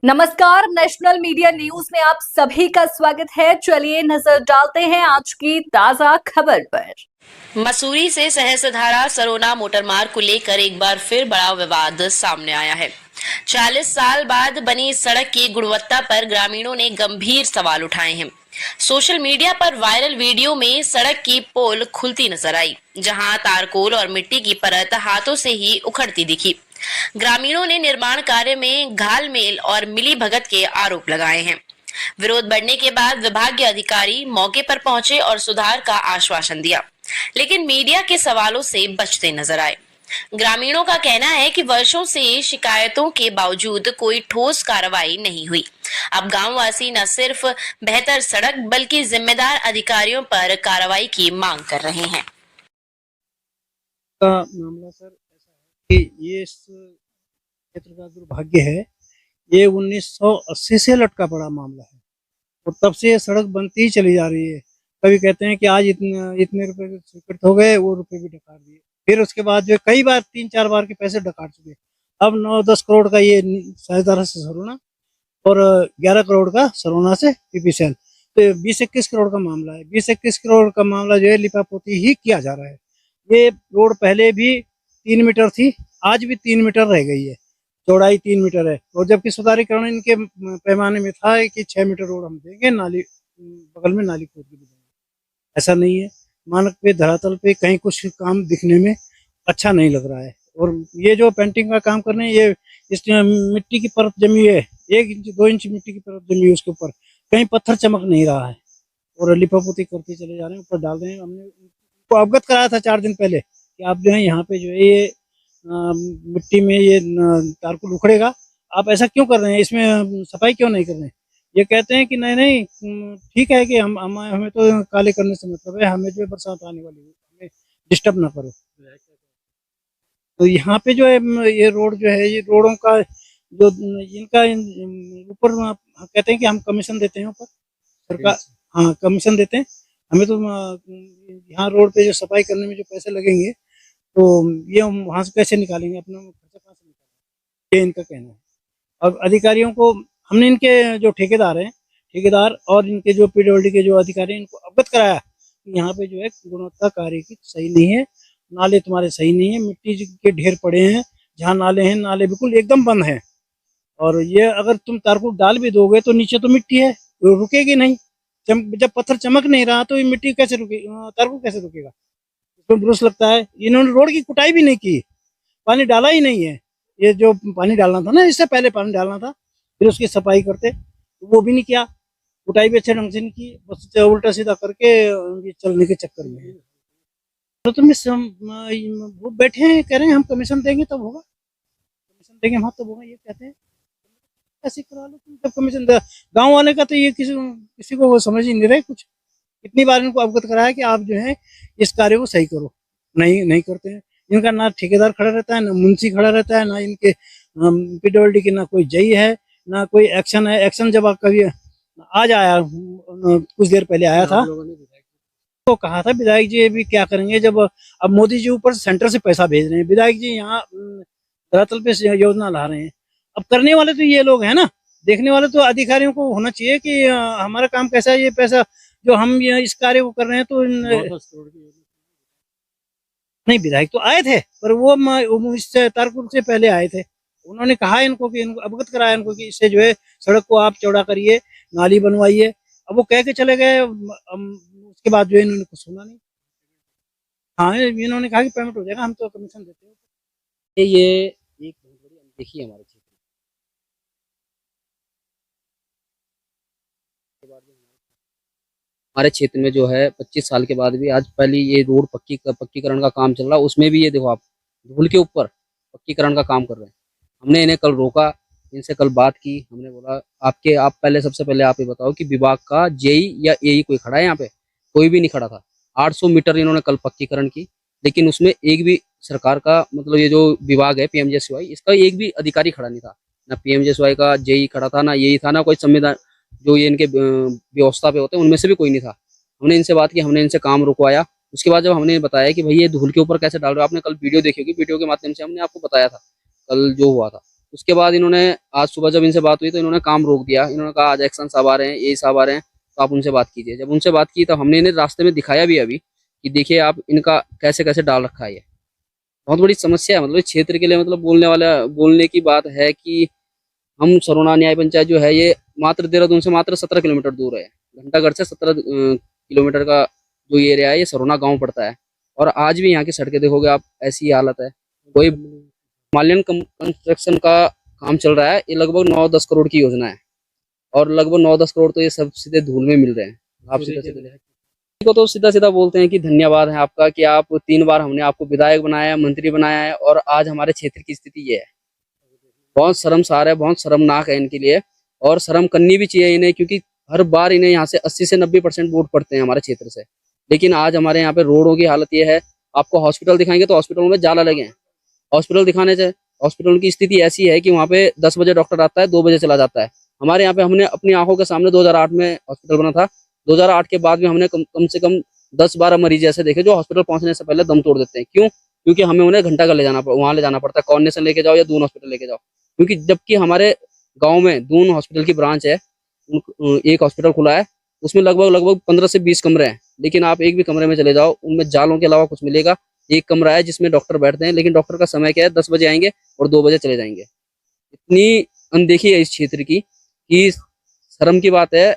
नमस्कार, national media news में आप सभी का स्वागत है। चलिए नजर डालते हैं आज की ताजा खबर पर। मसूरी से सहस्त्रधारा सरोना मोटरमार्ग को लेकर एक बार फिर बड़ा विवाद सामने आया है। 40 साल बाद बनी इस सड़क की गुणवत्ता पर ग्रामीणों ने गंभीर सवाल उठाए हैं। सोशल मीडिया पर वायरल वीडियो में सड़क की पोल खुलती नजर आई, जहां तारकोल और मिट्टी की परत हाथों से ही उखड़ती दिखी। ग्रामीणों ने निर्माण कार्य में घालमेल और मिलीभगत के आरोप लगाए हैं। विरोध बढ़ने के बाद विभागीय अधिकारी मौके पर पहुंचे और सुधार का आश्वासन दिया, लेकिन मीडिया के सवालों से बचते नजर आए। ग्रामीणों का कहना है कि वर्षों से शिकायतों के बावजूद कोई ठोस कार्रवाई नहीं हुई। अब गांववासी न सिर्फ बेहतर सड़क बल्कि जिम्मेदार अधिकारियों पर कार्रवाई की मांग कर रहे हैं। का मामला सर ऐसा है कि ये इस क्षेत्र का दुर्भाग्य है। ये 1980 से लटका पड़ा मामला है और तब से ये सड़क बनती ही चली जा रही है। कभी कहते हैं कि आज इतने रुपए स्वीकृत हो गए, वो रुपए भी डकार दिए। फिर उसके बाद जो कई बार 3-4 बार के पैसे डकार चुके। अब 9-10 करोड़ का ये सहस्त्रधारा से सरोना और 11 करोड़ का सरोना से पीपीसीएल, तो 20-21 करोड़ का मामला है। 20-21 करोड़ का मामला जो है लिपापोती ही किया जा रहा है। ये रोड पहले भी 3 मीटर थी, आज भी 3 मीटर रह गई है, चौड़ाई 3 मीटर है। और जबकि सुधारीकरण इनके पैमाने में था कि 6 मीटर रोड हम देंगे, नाली बगल में नाली खोद के भी देंगे। ऐसा नहीं है। मानक पे धरातल पे कहीं कुछ काम दिखने में अच्छा नहीं लग रहा है। और ये जो पेंटिंग का काम कर रहे हैं, ये इस मिट्टी की परत जमी है, 1 इंच 2 इंच मिट्टी की परत जमी है उसके ऊपर, कहीं पत्थर चमक नहीं रहा है और लिपापोती करते चले जा रहे हैं, ऊपर डाल रहे हैं। हमने उनको अवगत कराया था 4 दिन पहले कि आप जो है यहाँ पे जो है ये मिट्टी में ये तारकुल उखड़ेगा, आप ऐसा क्यों कर रहे हैं, इसमें सफाई क्यों नहीं कर रहे हैं। ये कहते हैं कि नहीं नहीं ठीक है कि हमें तो काले करने से मतलब है, हमें जो है बरसात आने वाली है, हमें डिस्टर्ब ना करो। तो यहाँ पे जो है ये रोड जो है, ये रोडों का जो इनका ऊपर कहते हैं कि हम कमीशन देते हैं ऊपर सरकार, हाँ कमीशन देते हैं हमें। तो यहाँ रोड पे जो सफाई करने में जो पैसे लगेंगे, तो ये हम वहाँ से कैसे निकालेंगे, अपना खर्चा कहाँ से निकालेंगे, ये इनका कहना है। अब अधिकारियों को हमने, इनके जो ठेकेदार और इनके जो पीडब्ल्यूडी के जो अधिकारी हैं, इनको अवगत कराया कि यहाँ पे जो है गुणवत्ता कार्य की सही नहीं है, नाले तुम्हारे सही नहीं है, मिट्टी के ढेर पड़े हैं, जहाँ नाले हैं नाले बिल्कुल एकदम बंद हैं। और ये अगर तुम तारकुल डाल भी दोगे तो नीचे तो मिट्टी है, वो रुकेगी नहीं। जब पत्थर चमक नहीं रहा तो ये मिट्टी कैसे रुकेगी, तारकुल कैसे रुकेगा, इसमें ब्रूस लगता है। इन्होंने रोड की कुटाई भी नहीं की, पानी डाला ही नहीं है। ये जो पानी डालना था ना, इससे पहले पानी डालना था, फिर उसकी सफाई करते, तो वो भी नहीं किया। कुटाई भी अच्छे ढंग से नहीं की, बस उल्टा सीधा करके ये चलने के चक्कर में। तो तुम वो बैठे हैं कह रहे हैं हम कमीशन देंगे तब होगा, कमीशन देंगे वहाँ तब होगा, ये कहते हैं। ऐसे करा लो तुम, जब कमीशन गाँव वाले का तो ये किसी को समझ ही नहीं रहे कुछ। कितनी बार इनको अवगत कराया कि आप जो है इस कार्य को सही करो, नहीं करते हैं। इनका ना ठेकेदार खड़ा रहता है, ना मुंशी खड़ा रहता है, ना इनके पीडब्ल्यूडी की ना कोई जई है, ना कोई एक्शन है। एक्शन जब आप कभी आज आया, कुछ देर पहले आया था, तो कहा था विधायक जी भी क्या करेंगे, जब अब मोदी जी ऊपर सेंटर से पैसा भेज रहे हैं, विधायक जी यहाँ धरातल पे योजना ला रहे हैं। अब करने वाले तो ये लोग हैं ना, देखने वाले तो अधिकारियों को होना चाहिए कि हमारा काम कैसा है, ये पैसा जो हम इस कार्य को कर रहे हैं। तो नहीं, विधायक तो आए थे, पर वो इस तारकुल से पहले आए थे। उन्होंने कहा इनको कि इनको अवगत कराया इनको कि इससे जो है सड़क को आप चौड़ा करिए, नाली बनवाइए। अब वो कह के चले गए, उसके बाद जो है इन्होंने कुछ सुना नहीं। हाँ, इन्होंने कहा कि पेमेंट हो जाएगा, हम तो कमीशन देते हैं। ये एक बहुत बड़ी अनदेखी है हमारे क्षेत्र में। हमारे क्षेत्र में जो है 25 साल के बाद भी आज पहली ये रोड पक्कीकरण का काम चल रहा है, उसमें भी ये देखो आप धूल के ऊपर पक्कीकरण का काम कर रहे हैं। हमने इन्हें कल रोका, इनसे कल बात की, हमने बोला आप पहले सबसे पहले आप ये बताओ कि विभाग का जेई या एई कोई खड़ा है यहाँ पे? कोई भी नहीं खड़ा था। 800 मीटर इन्होंने कल पक्कीकरण की, लेकिन उसमें एक भी सरकार का मतलब ये जो विभाग है पीएमजेएसवाई, इसका एक भी अधिकारी खड़ा नहीं था। ना पीएमजेएसवाई का जेई खड़ा था, ना यही था, ना कोई संविधान जो ये इनके व्यवस्था पे होते हैं उनमें से भी कोई नहीं था। हमने इनसे बात की, हमने इनसे काम रुकवाया। उसके बाद जब हमने बताया कि भाई ये धूल के ऊपर कैसे डाल रहे हो, आपने कल वीडियो देखी होगी, वीडियो के माध्यम से हमने आपको बताया था कल जो हुआ था। उसके बाद इन्होंने आज सुबह जब इनसे बात हुई तो इन्होंने काम रोक दिया। इन्होंने कहा आज एक्शन साहब आ रहे हैं, यही साहब आ रहे हैं, तो आप उनसे बात कीजिए। जब उनसे बात की तो हमने इन्हें रास्ते में दिखाया भी अभी कि देखिए आप इनका कैसे कैसे डाल रखा है। ये बहुत बड़ी समस्या है, मतलब इस क्षेत्र के लिए, मतलब बोलने की बात है कि हम सरोना न्याय पंचायत जो है ये मात्र देहरादून से मात्र 17 किलोमीटर दूर है। घंटागढ़ से 17 किलोमीटर का जो ये एरिया है ये सरोना गांव पड़ता है। और आज भी यहाँ की सड़कें देखोगे आप, ऐसी हालत है। कोई हिमालयन कंस्ट्रक्शन का काम चल रहा है, ये लगभग 9-10 करोड़ की योजना है और लगभग 9-10 करोड़ तो ये सब सीधे धूल में मिल रहे हैं। आप सीधे को तो सीधा सीधा बोलते हैं कि धन्यवाद है आपका कि आप 3 बार हमने आपको विधायक बनाया, मंत्री बनाया है और आज हमारे क्षेत्र की स्थिति ये है। बहुत शर्मसार है, बहुत शर्मनाक है इनके लिए और शर्म करनी भी चाहिए इन्हें, क्योंकि हर बार इन्हें यहाँ से 80 से 90% वोट पड़ते हैं हमारे क्षेत्र से। लेकिन आज हमारे यहाँ पे रोडों की हालत ये है, आपको हॉस्पिटल दिखाएंगे तो हॉस्पिटल में जाला लगे हैं। हॉस्पिटल दिखाने से हॉस्पिटल की स्थिति ऐसी है कि वहाँ पे 10 बजे डॉक्टर आता है, 2 बजे चला जाता है। हमारे यहाँ पे हमने अपनी आंखों के सामने 2008 में हॉस्पिटल बना था। 2008 के बाद भी हमने कम से कम 10-12 मरीज ऐसे देखे जो हॉस्पिटल पहुंचने से पहले दम तोड़ देते हैं। क्यों? क्योंकि हमें उन्हें घंटा घर वहां ले जाना पड़ता है, कॉर्नेशन लेके जाओ या दून हॉस्पिटल लेके जाओ। क्योंकि जबकि हमारे गाँव में दून हॉस्पिटल की ब्रांच है, एक हॉस्पिटल खुला है, उसमें लगभग 15 से 20 कमरे हैं। लेकिन आप एक भी कमरे में चले जाओ, उनमें जालों के अलावा कुछ मिलेगा। एक कमरा है जिसमें डॉक्टर बैठते हैं, लेकिन डॉक्टर का समय क्या है, 10 बजे आएंगे और 2 बजे चले जाएंगे। इतनी अनदेखी है इस क्षेत्र की कि शर्म की बात है।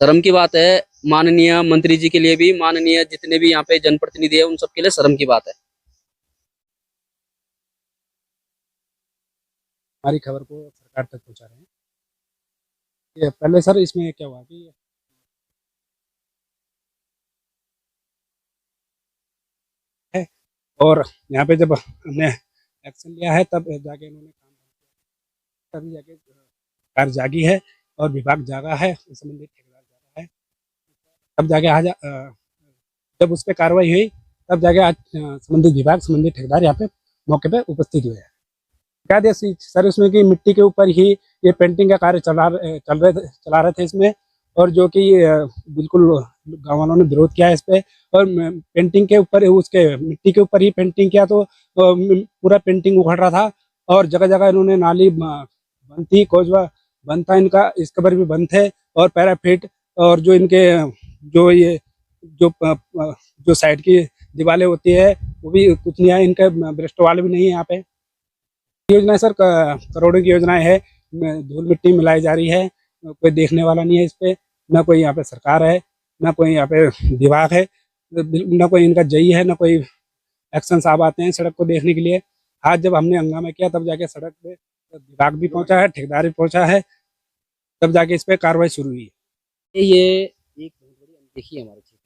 शर्म की बात है माननीय मंत्री जी के लिए भी, माननीय जितने भी यहाँ पे जनप्रतिनिधि है उन सबके लिए शर्म की बात है। हमारी खबर को सरकार तक पहुंचा रहे हैं। ये पहले सर इसमें क्या हुआ कि है और यहाँ पे जब हमने एक्शन लिया है तब जाके इन्होंने काम किया, तभी जाके सरकार जागी है और विभाग जागा है, संबंधित ठेकेदार जागा है। तब जाके आज जब उस पर कार्रवाई हुई तब जाके आज संबंधित विभाग, संबंधित ठेकेदार यहाँ पे मौके पे उपस्थित हुए हैं। क्या दे सर इसमें कि मिट्टी के ऊपर ही ये पेंटिंग का कार्य चला रहे थे इसमें, और जो कि बिल्कुल गाँव वालों ने विरोध किया है इस पे। और पेंटिंग के ऊपर, उसके मिट्टी के ऊपर ही पेंटिंग किया तो पूरा पेंटिंग उखड़ रहा था। और जगह जगह इन्होंने नाली बंद थी, कोजवा बंद था इनका, इस कबर भी बंद थे और पैराफिट और जो इनके जो साइड की दीवारें होती है वो भी कुछ नहीं है, इनके ब्रेस्ट वाले भी नहीं है। यहाँ पे योजना सर करोड़ों की योजनाएं है, धूल मिट्टी मिलाई जा रही है, कोई देखने वाला नहीं है इस पे, ना कोई यहाँ पे सरकार है, ना कोई यहाँ पे विभाग है, ना कोई इनका जई है, ना कोई एक्शन साहब आते हैं सड़क को देखने के लिए। आज जब हमने हंगामा किया तब जाके सड़क पे विभाग भी पहुंचा है, ठेकेदार भी पहुंचा है, तब जाके इस पे कार्रवाई शुरू हुई है। ये एक बहुत बड़ी अनदेखी है हमारे क्षेत्र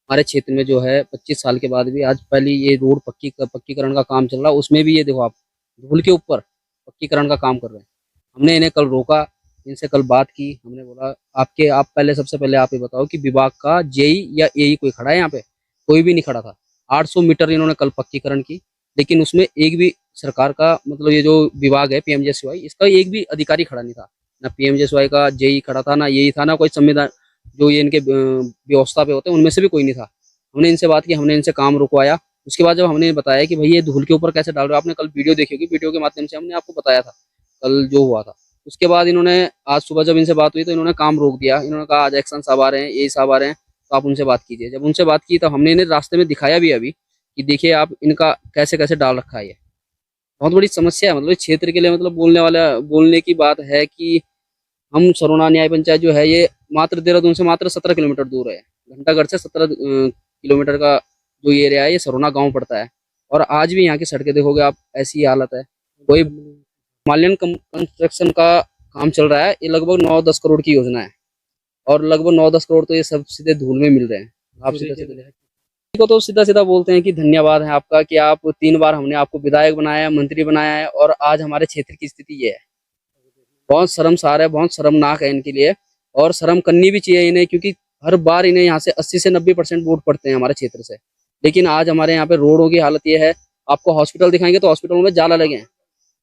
हमारे क्षेत्र में जो है 25 साल के बाद भी आज पहली ये रोड पक्कीकरण का काम चल रहा है। उसमें भी ये देखो आप, धूल के ऊपर पक्कीकरण का काम कर रहे हैं। हमने इन्हें कल रोका, इनसे कल बात की। हमने बोला आप पहले, सबसे पहले आप ये बताओ कि विभाग का जेई या एई कोई खड़ा है यहाँ पे? कोई भी नहीं खड़ा था। 800 मीटर इन्होंने कल पक्कीकरण की, लेकिन उसमें एक भी सरकार का, मतलब ये जो विभाग है पीएमजेएसवाई, इसका एक भी अधिकारी खड़ा नहीं था। ना पीएमजेएसवाई का जेई खड़ा था, ना यही था, ना कोई संविधान जो ये इनके व्यवस्था पे होते हैं उनमें से भी कोई नहीं था। हमने इनसे बात की, हमने इनसे काम रुकवाया। उसके बाद जब हमने बताया कि भाई ये धूल के ऊपर कैसे डाल रहे हो, आपने कल वीडियो देखी होगी, वीडियो के माध्यम से हमने आपको बताया था कल जो हुआ था। उसके बाद इन्होंने आज सुबह जब इनसे बात हुई तो इन्होंने काम रोक दिया। इन्होंने कहा आज एक्शन साहब आ रहे हैं, यही साहब आ रहे हैं, तो आप उनसे बात कीजिए। जब उनसे बात की तो हमने इन्हें रास्ते में दिखाया भी अभी कि देखिए आप इनका कैसे कैसे डाल रखा है। ये बहुत बड़ी समस्या है, मतलब इस क्षेत्र के लिए, मतलब बोलने की बात है कि हम सरोना न्याय पंचायत जो है ये मात्र देहरादून से मात्र 17 किलोमीटर दूर है। घंटागढ़ से 17 किलोमीटर का जो ये एरिया है ये सरोना गांव पड़ता है। और आज भी यहाँ की सड़कें देखोगे आप, ऐसी हालत है। कोई हिमालयन कंस्ट्रक्शन का काम चल रहा है, ये लगभग 9-10 करोड़ की योजना है और लगभग 9-10 करोड़ तो ये सब सीधे धूल में मिल रहे हैं। आप को तो सीधा सीधा बोलते हैं कि धन्यवाद है आपका कि आप 3 बार हमने आपको विधायक बनाया, मंत्री बनाया है और आज हमारे क्षेत्र की स्थिति ये है। बहुत शर्मसार है, बहुत शर्मनाक है इनके लिए और शर्म करनी भी चाहिए इन्हें, क्योंकि हर बार इन्हें यहाँ से 80 से 90% वोट पड़ते हैं हमारे क्षेत्र से। लेकिन आज हमारे यहाँ पे रोडों की हालत ये है, आपको हॉस्पिटल दिखाएंगे तो हॉस्पिटल में जाला लगे हैं।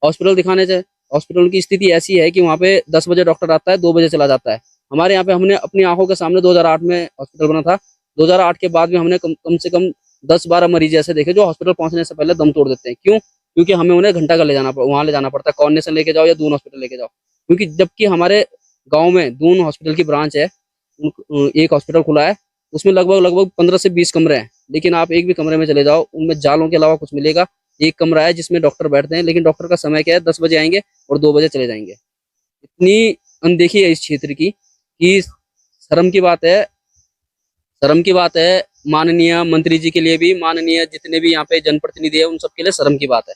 हॉस्पिटल दिखाने से हॉस्पिटल की स्थिति ऐसी है कि वहाँ पे 10 बजे डॉक्टर आता है, 2 बजे चला जाता है। हमारे यहाँ पे हमने अपनी आंखों के सामने 2008 में हॉस्पिटल बना था। 2008 के बाद भी हमने कम से कम 10-12 मरीज ऐसे देखे जो हॉस्पिटल पहुंचने से पहले दम तोड़ देते हैं। क्यों? क्योंकि हमें उन्हें घंटा का वहां ले जाना पड़ता है, कॉर्नेशन लेके जाओ या दून हॉस्पिटल लेके जाओ। क्योंकि जबकि हमारे गाँव में दून हॉस्पिटल की ब्रांच है, एक हॉस्पिटल खुला है, उसमें लगभग 15 से 20 कमरे हैं, लेकिन आप एक भी कमरे में चले जाओ, उनमें जालों के अलावा कुछ मिलेगा। एक कमरा है जिसमें डॉक्टर बैठते हैं, लेकिन डॉक्टर का समय क्या है, 10 बजे आएंगे और 2 बजे चले जाएंगे। इतनी अनदेखी है इस क्षेत्र की कि शर्म की बात है। शर्म की बात है माननीय मंत्री जी के लिए भी, माननीय जितने भी यहाँ पे जनप्रतिनिधि है उन सबके लिए शर्म की बात है।